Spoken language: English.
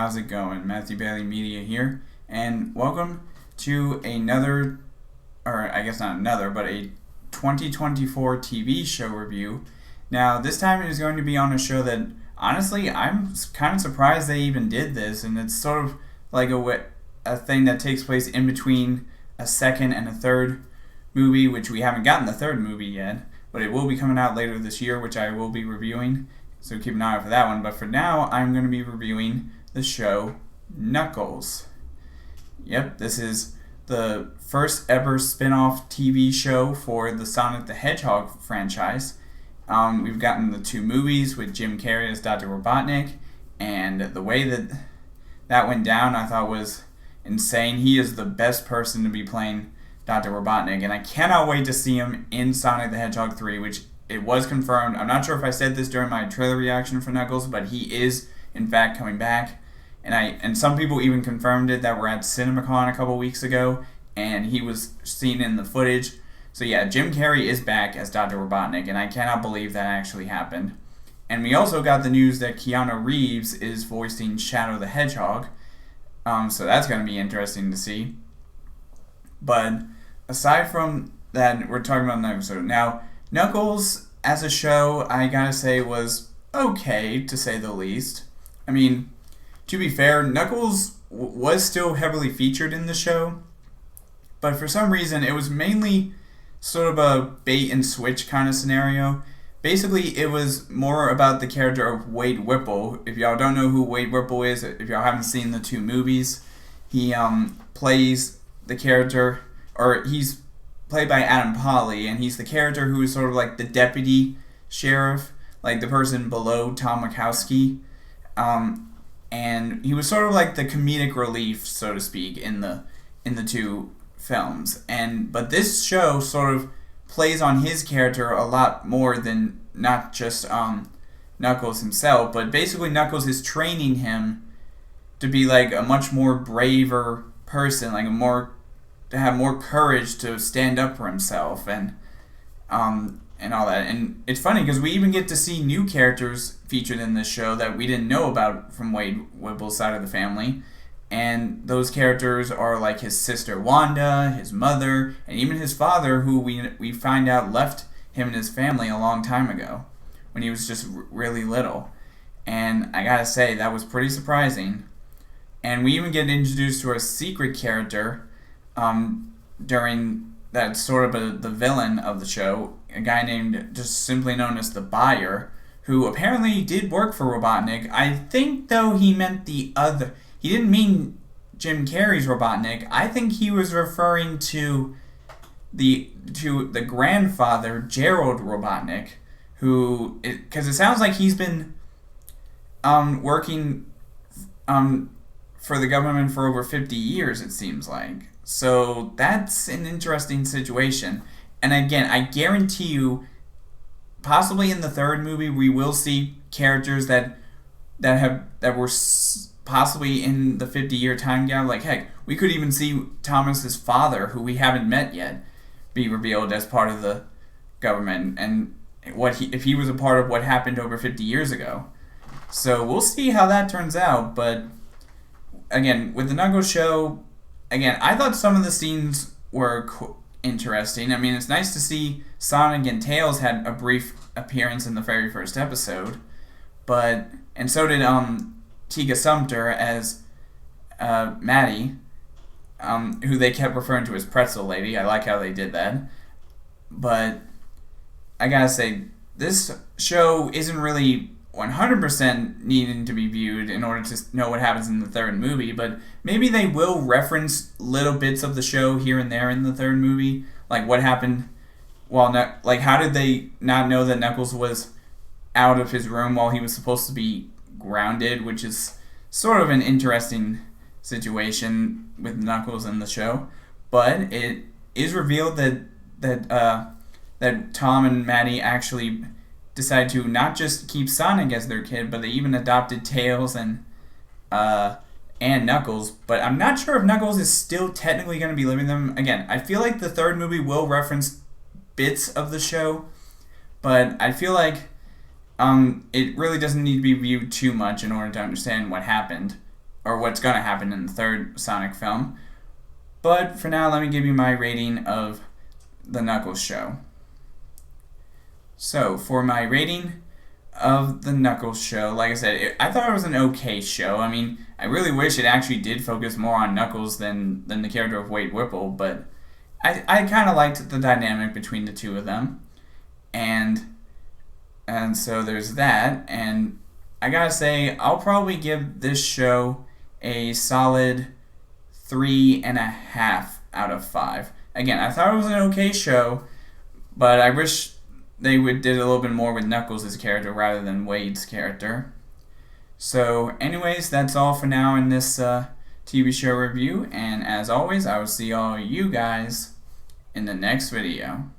how's it going? Matthew Bailey Media here, and welcome to another, or I guess not another, but a 2024 TV show review. Now, this time it is going to be on a show that, honestly, I'm kind of surprised they even did this, and it's sort of like a thing that takes place in between a second and a third movie, which we haven't gotten the third movie yet, but it will be coming out later this year, which I will be reviewing. So keep an eye out for that one. But for now, I'm going to be reviewing the show Knuckles. Yep, this is the first ever spin-off TV show for the Sonic the Hedgehog franchise. We've gotten the two movies with Jim Carrey as Dr. Robotnik, and the way that went down I thought was insane. He is the best person to be playing Dr. Robotnik, and I cannot wait to see him in Sonic the Hedgehog 3, which it was confirmed. I'm not sure if I said this during my trailer reaction for Knuckles, but he is, in fact, coming back. And some people even confirmed it that were at CinemaCon a couple weeks ago, and he was seen in the footage. So yeah, Jim Carrey is back as Dr. Robotnik, and I cannot believe that actually happened. And we also got the news that Keanu Reeves is voicing Shadow the Hedgehog, so that's going to be interesting to see. But aside from that, we're talking about Knuckles. Now, Knuckles, as a show, I gotta say, was okay, to say the least. I mean, to be fair, Knuckles was still heavily featured in the show, but for some reason, it was mainly sort of a bait-and-switch kind of scenario. Basically, it was more about the character of Wade Whipple. If y'all don't know who Wade Whipple is, if y'all haven't seen the two movies, he plays the character, or he's played by Adam Pally, and he's the character who is sort of like the deputy sheriff, like the person below Tom Wachowski, and he was sort of like the comedic relief, so to speak, in the two films. But this show sort of plays on his character a lot more than not just Knuckles himself, but basically Knuckles is training him to be like a much more braver person, like to have more courage to stand up for himself and all that. And it's funny because we even get to see new characters featured in this show that we didn't know about from Wade Whipple's side of the family. And those characters are like his sister Wanda, his mother, and even his father, who we find out left him and his family a long time ago when he was just really little. And I gotta say, that was pretty surprising. And we even get introduced to a secret character during that sort of the villain of the show, a guy named, just simply known as the Buyer, who apparently did work for Robotnik. I think, though, he meant the other. He didn't mean Jim Carrey's Robotnik. I think he was referring to the grandfather, Gerald Robotnik, who, because it sounds like he's been working for the government for over 50 years, it seems like. So that's an interesting situation. And again, I guarantee you, possibly in the third movie, we will see characters that were possibly in the 50-year time gap. Like, heck, we could even see Thomas's father, who we haven't met yet, be revealed as part of the government, and if he was a part of what happened over 50 years ago. So we'll see how that turns out. But again, with the Knuckles show, again, I thought some of the scenes were interesting. I mean, it's nice to see Sonic and Tails had a brief appearance in the very first episode, and so did Tiga Sumter as Maddie, who they kept referring to as Pretzel Lady. I like how they did that. But I gotta say, this show isn't really 100% needing to be viewed in order to know what happens in the third movie, but maybe they will reference little bits of the show here and there in the third movie, like what happened how did they not know that Knuckles was out of his room while he was supposed to be grounded, which is sort of an interesting situation with Knuckles in the show. But it is revealed that Tom and Maddie actually decided to not just keep Sonic as their kid, but they even adopted Tails and Knuckles. But I'm not sure if Knuckles is still technically going to be living them. Again, I feel like the third movie will reference bits of the show, but I feel like it really doesn't need to be viewed too much in order to understand what happened or what's going to happen in the third Sonic film. But for now, let me give you my rating of the Knuckles show. So, for my rating of the Knuckles show, like I said, I thought it was an okay show. I mean, I really wish it actually did focus more on Knuckles than the character of Wade Whipple, but I kind of liked the dynamic between the two of them. And so there's that, and I gotta say, I'll probably give this show a solid 3.5 out of 5. Again, I thought it was an okay show, but I wish they did a little bit more with Knuckles' character rather than Wade's character. So anyways, that's all for now in this TV show review, and as always, I will see all you guys in the next video.